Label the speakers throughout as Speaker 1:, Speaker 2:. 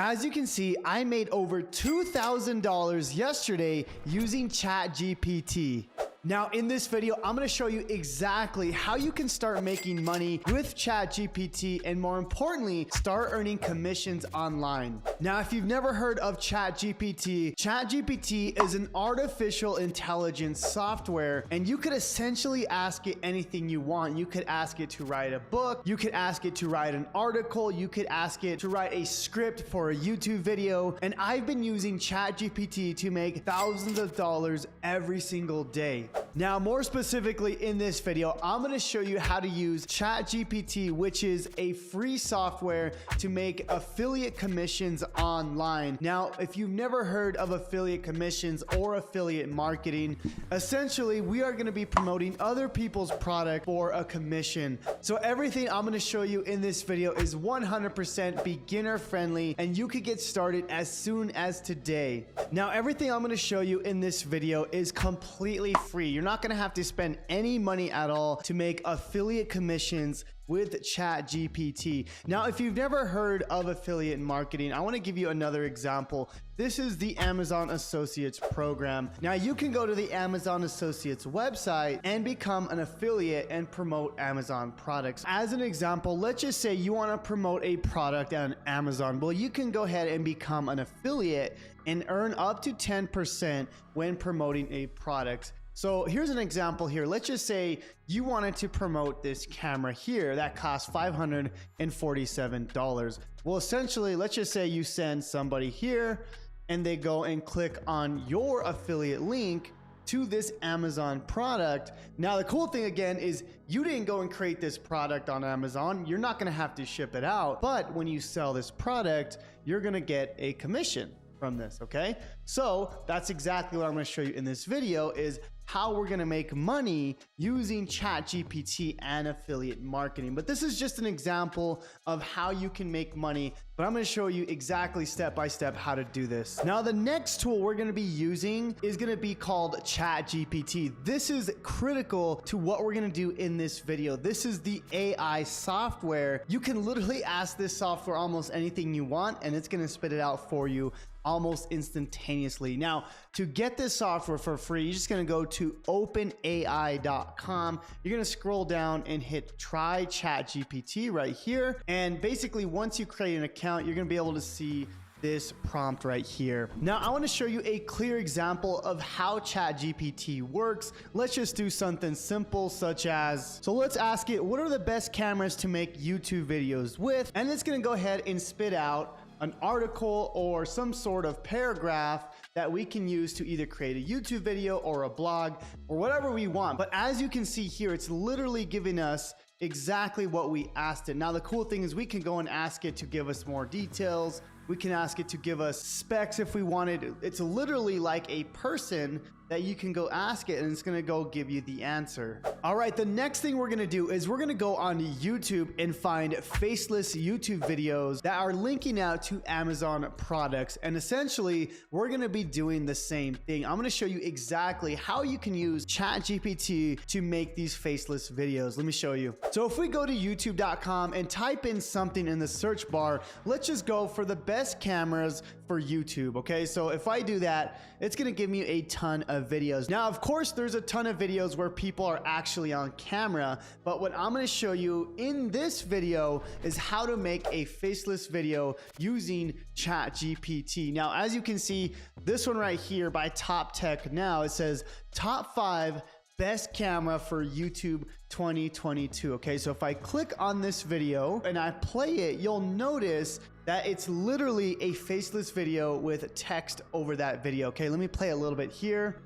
Speaker 1: As you can see, I made over $2,000 yesterday using ChatGPT. Now in this video, I'm going to show you exactly how you can start making money with ChatGPT and more importantly, start earning commissions online. Now, if you've never heard of ChatGPT, ChatGPT is an artificial intelligence software and you could essentially ask it anything you want. You could ask it to write a book, you could ask it to write an article, you could ask it to write a script for a YouTube video, and I've been using ChatGPT to make thousands of dollars every single day. Now, more specifically in this video, I'm going to show you how to use ChatGPT, which is a free software to make affiliate commissions online. Now, if you've never heard of affiliate commissions or affiliate marketing, essentially we are going to be promoting other people's product for a commission. So everything I'm going to show you in this video is 100% beginner friendly and you could get started as soon as today. Now, everything I'm going to show you in this video is completely free. You're not going to have to spend any money at all to make affiliate commissions with ChatGPT. Now, if you've never heard of affiliate marketing, I want to give you another example. This is the Amazon Associates program. Now, you can go to the Amazon Associates website and become an affiliate and promote Amazon products. As an example, let's just say you want to promote a product on Amazon. Well, you can go ahead and become an affiliate and earn up to 10% when promoting a product. So here's an example here. Let's just say you wanted to promote this camera here that costs $547. Well, essentially, let's just say you send somebody here and they go and click on your affiliate link to this Amazon product. Now, the cool thing again is you didn't go and create this product on Amazon. You're not going to have to ship it out. But when you sell this product, you're going to get a commission from this. Okay, so that's exactly what I'm going to show you in this video, is how we're going to make money using ChatGPT and affiliate marketing. But this is just an example of how you can make money, but I'm going to show you exactly step by step how to do this. Now, the next tool we're going to be using is going to be called ChatGPT. This is critical to what we're going to do in this video. This is the AI software. You can literally ask this software almost anything you want and it's going to spit it out for you almost instantaneously. Now, to get this software for free, you're just going to go to openai.com. You're going to scroll down and hit try ChatGPT right here. And basically, once you create an account, you're going to be able to see this prompt right here. Now, I want to show you a clear example of how ChatGPT works. Let's just do something simple such as, so let's ask it, what are the best cameras to make YouTube videos with? And it's going to go ahead and spit out an article or some sort of paragraph that we can use to either create a YouTube video or a blog or whatever we want. But as you can see here, it's literally giving us exactly what we asked it. Now, the cool thing is we can go and ask it to give us more details. We can ask it to give us specs if we wanted. It's literally like a person that you can go ask it and it's gonna go give you the answer. All right, the next thing we're gonna do is we're gonna go on YouTube and find faceless YouTube videos that are linking out to Amazon products. And essentially, we're gonna be doing the same thing. I'm gonna show you exactly how you can use ChatGPT to make these faceless videos. Let me show you. So if we go to youtube.com and type in something in the search bar, let's just go for the best cameras for YouTube. Okay, so if I do that, it's gonna give me a ton of videos. Now, of course, there's a ton of videos where people are actually on camera, but what I'm going to show you in this video is how to make a faceless video using ChatGPT. Now, as you can see, this one right here by Top Tech Now, it says top 5 best camera for YouTube 2022. Okay, so if I click on this video and I play it, you'll notice that it's literally a faceless video with text over that video. Okay, let me play a little bit here.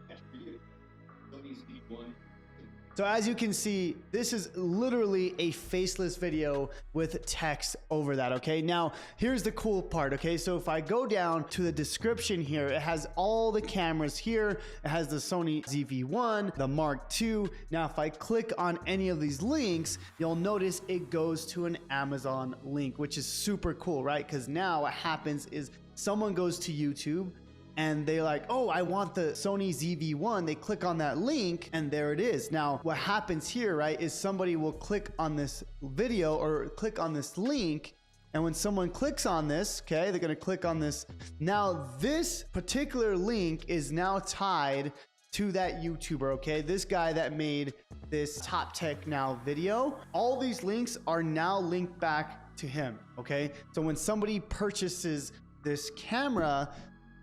Speaker 1: So as you can see, this is literally a faceless video with text over that, okay? Now, here's the cool part, okay? So if I go down to the description here, it has all the cameras here. It has the Sony ZV-1, the Mark II. Now, if I click on any of these links, you'll notice it goes to an Amazon link, which is super cool, right? Because now what happens is someone goes to YouTube, and they like, oh, I want the Sony ZV-1. They click on that link and there it is. Now, what happens here, right, is somebody will click on this video or click on this link And when someone clicks on this, okay, they're gonna click on this. Now this particular link is now tied to that YouTuber, okay? This guy that made this Top Tech Now video. All these links are now linked back to him, okay? So when somebody purchases this camera,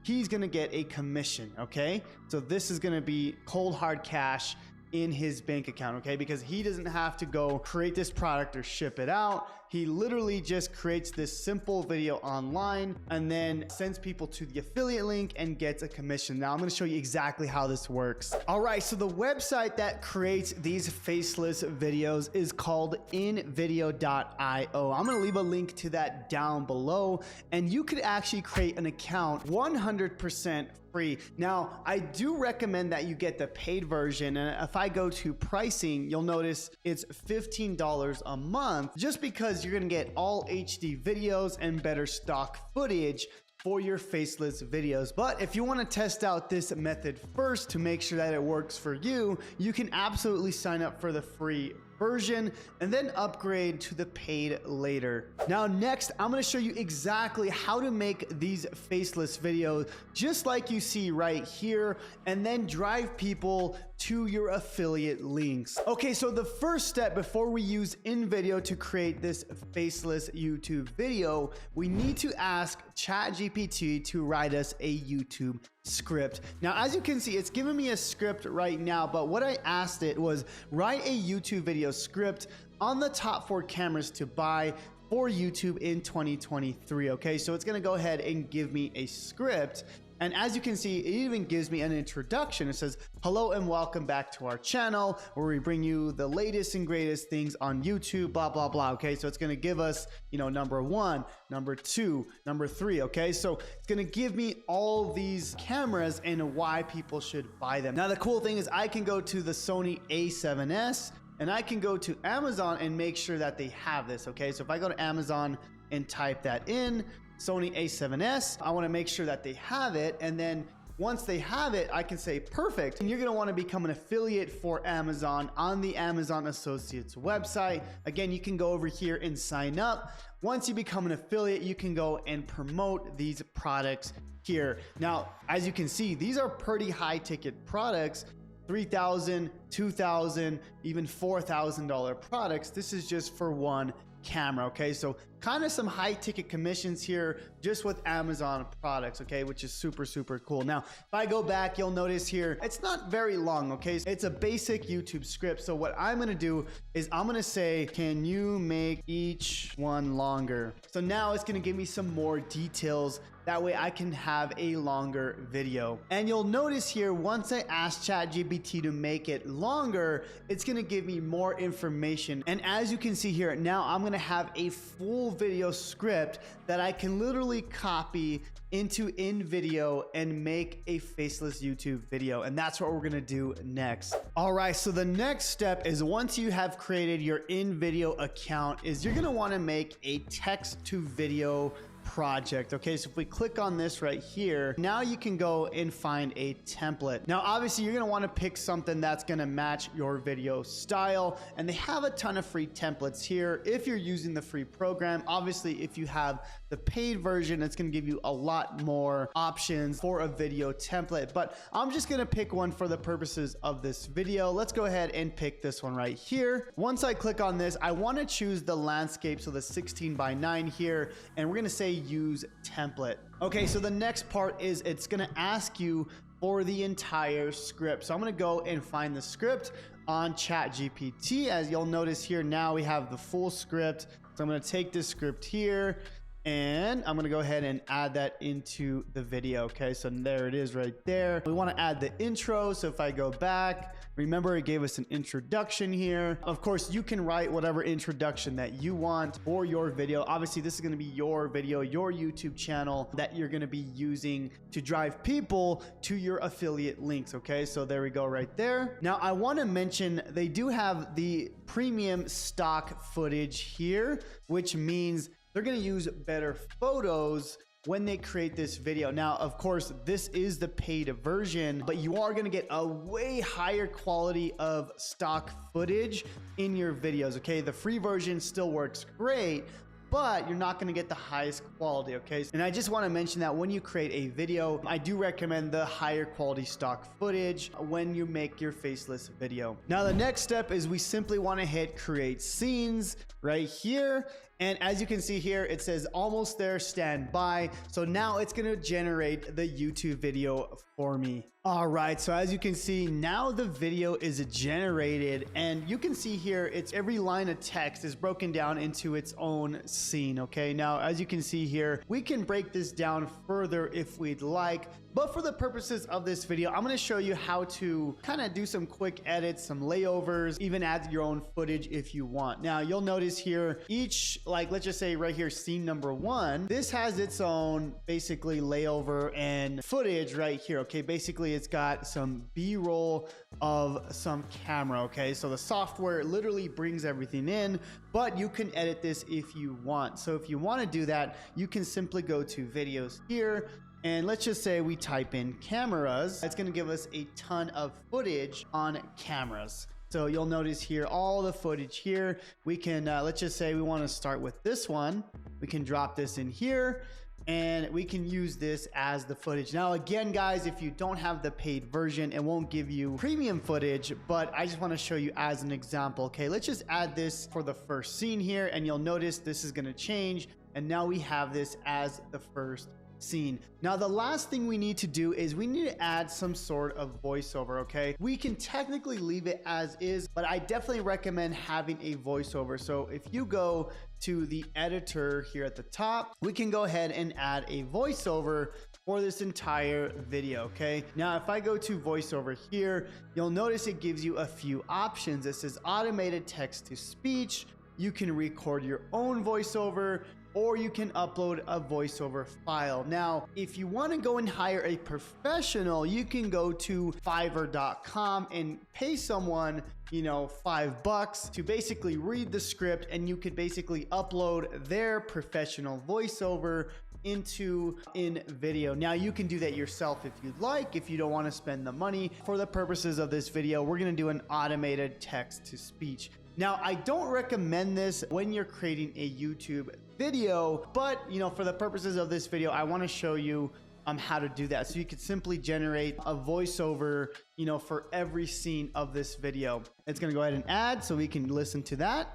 Speaker 1: he's gonna get a commission, okay? So this is gonna be cold hard cash in his bank account, okay? Because he doesn't have to go create this product or ship it out. He literally just creates this simple video online and then sends people to the affiliate link and gets a commission. Now I'm gonna show you exactly how this works. All right, so the website that creates these faceless videos is called InVideo.io. I'm gonna leave a link to that down below, and you could actually create an account 100% free. Now, I do recommend that you get the paid version, and if I go to pricing, you'll notice it's $15 a month, just because you're gonna get all HD videos and better stock footage for your faceless videos. But if you want to test out this method first to make sure that it works for you, you can absolutely sign up for the free version and then upgrade to the paid later. Now next, I'm going to show you exactly how to make these faceless videos just like you see right here, and then drive people to your affiliate links. Okay, so the first step before we use InVideo to create this faceless YouTube video, we need to ask ChatGPT to write us a YouTube script. Now, as you can see, it's giving me a script right now, but what I asked it was write a YouTube video script on the top 4 cameras to buy for YouTube in 2023. Okay, so it's gonna go ahead and give me a script. And as you can see, it even gives me an introduction. It says, hello and welcome back to our channel where we bring you the latest and greatest things on YouTube, blah, blah, blah. Okay, so it's gonna give us, you know, number 1, number 2, number 3. Okay, so it's gonna give me all these cameras and why people should buy them. Now, the cool thing is I can go to the Sony A7S and I can go to Amazon and make sure that they have this. Okay, so if I go to Amazon and type that in, Sony A7S, I want to make sure that they have it, and then once they have it, I can say perfect. And you're going to want to become an affiliate for Amazon on the Amazon Associates website. Again, you can go over here and sign up. Once you become an affiliate, you can go and promote these products here. Now, as you can see, these are pretty high ticket products. $3,000, $2,000, even $4,000 products. This is just for one camera. Okay, so kind of some high ticket commissions here just with Amazon products, okay, which is super, super cool. Now, if I go back, you'll notice here, it's not very long, okay? It's a basic YouTube script. So what I'm gonna do is I'm gonna say, can you make each one longer? So now it's gonna give me some more details. That way I can have a longer video. And you'll notice here, once I ask ChatGPT to make it longer, it's gonna give me more information. And as you can see here, now I'm gonna have a full video script that I can literally copy into InVideo and make a faceless YouTube video. And that's what we're gonna do next. All right, so the next step is once you have created your InVideo account, is you're gonna wanna make a text to video project. Okay, so if we click on this right here, now you can go and find a template. Now, obviously, you're going to want to pick something that's going to match your video style, and they have a ton of free templates here if you're using the free program. Obviously, if you have the paid version, it's going to give you a lot more options for a video template, but I'm just going to pick one for the purposes of this video. Let's go ahead and pick this one right here. Once I click on this, I want to choose the landscape, so the 16:9 here, and we're going to say use template. Okay, so the next part is it's going to ask you for the entire script. So I'm going to go and find the script on ChatGPT. As you'll notice here, now we have the full script. So I'm going to take this script here and I'm going to go ahead and add that into the video. Okay, so there it is right there. We want to add the intro. So if I go back, remember it gave us an introduction here. Of course, you can write whatever introduction that you want for your video. Obviously, this is going to be your video, your YouTube channel that you're going to be using to drive people to your affiliate links. Okay, so there we go right there. Now, I want to mention they do have the premium stock footage here, which means they're going to use better photos when they create this video. Now, of course, this is the paid version, but you are going to get a way higher quality of stock footage in your videos. Okay, the free version still works great, but you're not going to get the highest quality, okay? And I just want to mention that when you create a video, I do recommend the higher quality stock footage when you make your faceless video. Now, the next step is we simply want to hit create scenes right here. And as you can see here, it says almost there, stand by. So now it's gonna generate the YouTube video for me. All right, so as you can see, now the video is generated, and you can see here, it's every line of text is broken down into its own scene, okay? Now, as you can see here, we can break this down further if we'd like, but for the purposes of this video, I'm gonna show you how to kind of do some quick edits, some layovers, even add your own footage if you want. Now, you'll notice here, each, like, let's just say right here, scene number 1, this has its own basically layover and footage right here, okay? Basically, it's got some B-roll of some camera, okay? So the software literally brings everything in, but you can edit this if you want. So if you want to do that, you can simply go to videos here, and let's just say we type in cameras. It's going to give us a ton of footage on cameras. So you'll notice here all the footage here. We can, let's just say we want to start with this one. We can drop this in here, and we can use this as the footage. Now, again, guys, if you don't have the paid version, it won't give you premium footage, but I just want to show you as an example. Okay, let's just add this for the first scene here, and you'll notice this is going to change, and now we have this as the first scene. Now, the last thing we need to do is we need to add some sort of voiceover, okay? We can technically leave it as is, but I definitely recommend having a voiceover. So if you go to the editor here at the top, we can go ahead and add a voiceover for this entire video, okay? Now, if I go to voiceover here, you'll notice it gives you a few options. It says automated text to speech. You can record your own voiceover, or you can upload a voiceover file. Now, if you want to go and hire a professional, you can go to Fiverr.com and pay someone, you know, $5 to basically read the script, and you could basically upload their professional voiceover into InVideo. Now, you can do that yourself if you'd like, if you don't want to spend the money. For the purposes of this video, we're going to do an automated text to speech. Now, I don't recommend this when you're creating a YouTube video, but you know, for the purposes of this video, I want to show you how to do that. So you could simply generate a voiceover, you know, for every scene of this video. It's going to go ahead and add so we can listen to that.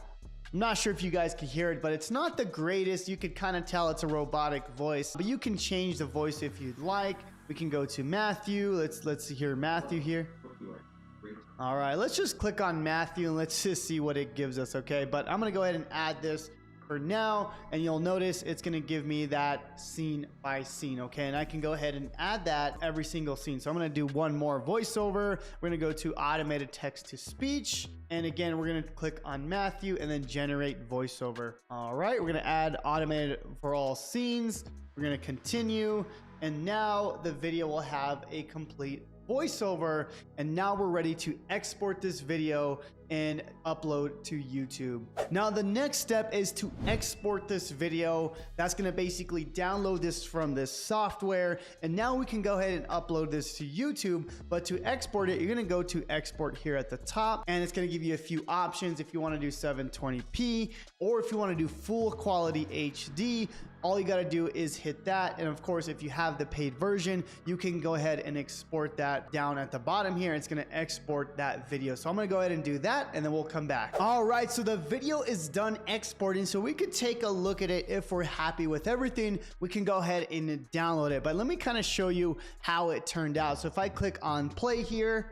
Speaker 1: I'm not sure if you guys can hear it, but it's not the greatest. You could kind of tell it's a robotic voice, but you can change the voice if you'd like. We can go to Matthew. Let's hear Matthew here. All right, let's just click on Matthew and let's just see what it gives us, okay? But I'm gonna go ahead and add this for now, and you'll notice it's gonna give me that scene by scene, okay? And I can go ahead and add that every single scene. So I'm gonna do one more voiceover. We're gonna go to automated text to speech. And again, we're gonna click on Matthew and then generate voiceover. All right, we're gonna add automated for all scenes. We're gonna continue. And now the video will have a complete voiceover, and now we're ready to export this video and upload to YouTube. Now, the next step is to export this video. That's gonna basically download this from this software, and now we can go ahead and upload this to YouTube. But to export it, you're gonna go to export here at the top, and it's gonna give you a few options if you wanna do 720p, or if you wanna do full quality HD. All you gotta do is hit that, and of course, if you have the paid version, you can go ahead and export that down at the bottom here. It's gonna export that video. So I'm gonna go ahead and do that, and then we'll come back. All right, so the video is done exporting, so we could take a look at it. If we're happy with everything, we can go ahead and download it. But let me kind of show you how it turned out. So if I click on play here,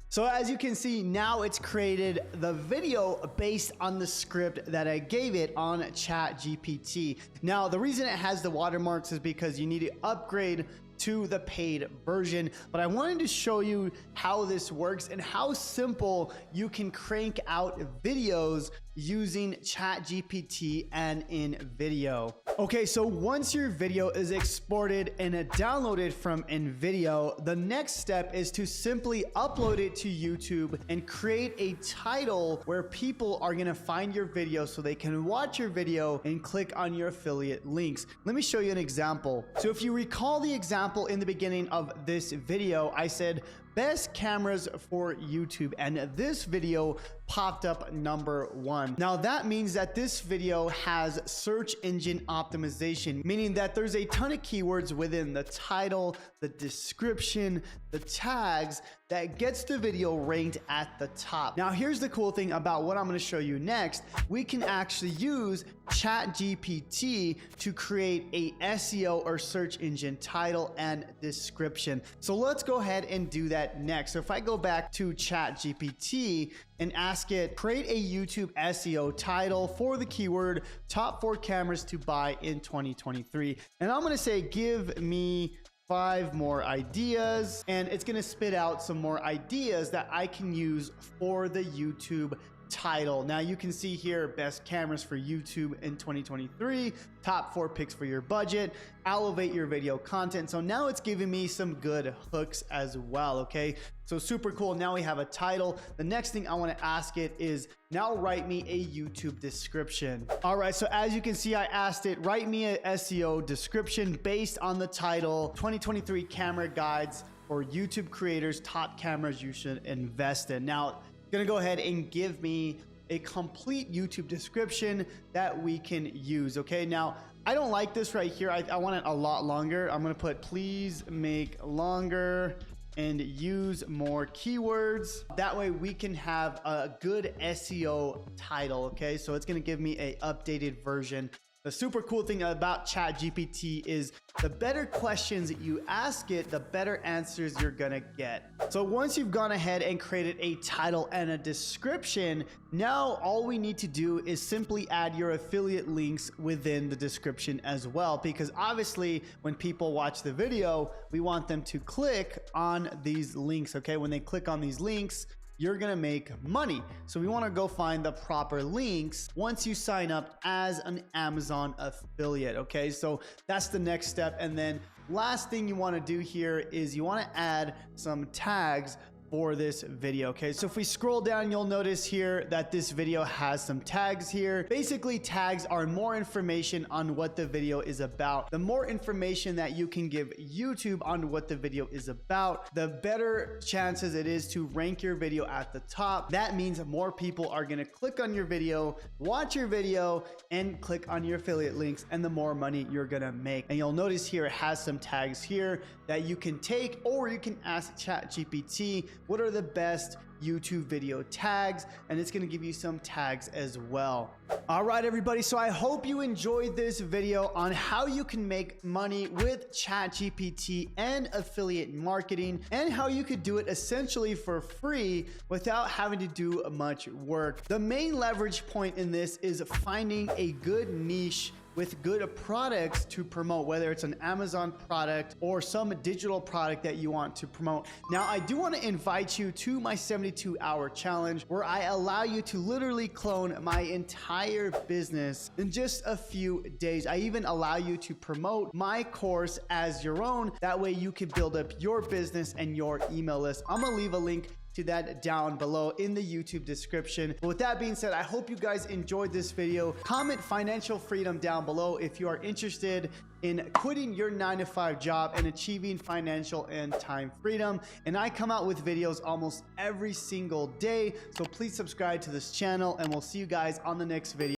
Speaker 1: so as you can see, now it's created the video based on the script that I gave it on ChatGPT. Now, the reason it has the watermarks is because you need to upgrade to the paid version, but I wanted to show you how this works and how simple you can crank out videos using ChatGPT and InVideo. Okay, so once your video is exported and downloaded from InVideo, the next step is to simply upload it to YouTube and create a title where people are gonna find your video so they can watch your video and click on your affiliate links. Let me show you an example. So if you recall the example in the beginning of this video, I said, best cameras for YouTube, and this video popped up #1. Now that means that this video has search engine optimization, meaning that there's a ton of keywords within the title, the description, the tags that gets the video ranked at the top. Now here's the cool thing about what I'm going to show you next. We can actually use ChatGPT to create a SEO or search engine title and description. So let's go ahead and do that next. So if I go back to ChatGPT and ask it, create a YouTube SEO title for the keyword top 4 cameras to buy in 2023. And I'm going to say, give me 5 more ideas, and it's going to spit out some more ideas that I can use for the YouTube title. Now you can see here, best cameras for YouTube in 2023, top 4 picks for your budget, elevate your video content. So now it's giving me some good hooks as well. Okay, so super cool. Now we have a title. The next thing I want to ask it is, now write me a YouTube description. All right, so as you can see, I asked it, write me a SEO description based on the title, 2023 camera guides for YouTube creators, top cameras you should invest in. Now gonna go ahead and give me a complete YouTube description that we can use. Okay, now I don't like this right here. I want it a lot longer. I'm gonna put, please make longer and use more keywords. That way we can have a good SEO title. Okay, so it's gonna give me a updated version. The super cool thing about ChatGPT is the better questions that you ask it, the better answers you're gonna get. So once you've gone ahead and created a title and a description, now all we need to do is simply add your affiliate links within the description as well, because obviously when people watch the video, we want them to click on these links. Okay, when they click on these links, you're gonna make money. So we wanna go find the proper links once you sign up as an Amazon affiliate. Okay, so that's the next step. And then last thing you wanna do here is you wanna add some tags for this video. Okay, so if we scroll down, you'll notice here that this video has some tags here. Basically, tags are more information on what the video is about. The more information that you can give YouTube on what the video is about, the better chances it is to rank your video at the top. That means more people are going to click on your video, watch your video, and click on your affiliate links, and the more money you're going to make. And you'll notice here it has some tags here that you can take, or you can ask ChatGPT, what are the best YouTube video tags, and it's going to give you some tags as well. All right, everybody, so I hope you enjoyed this video on how you can make money with ChatGPT and affiliate marketing, and how you could do it essentially for free without having to do much work. The main leverage point in this is finding a good niche with good products to promote, whether it's an Amazon product or some digital product that you want to promote. Now, I do want to invite you to my 72-hour challenge, where I allow you to literally clone my entire business in just a few days. I even allow you to promote my course as your own. That way you can build up your business and your email list. I'm gonna leave a link to that down below in the YouTube description. But with that being said, I hope you guys enjoyed this video. Comment financial freedom down below if you are interested in quitting your 9-to-5 job and achieving financial and time freedom. And I come out with videos almost every single day. So please subscribe to this channel, and we'll see you guys on the next video.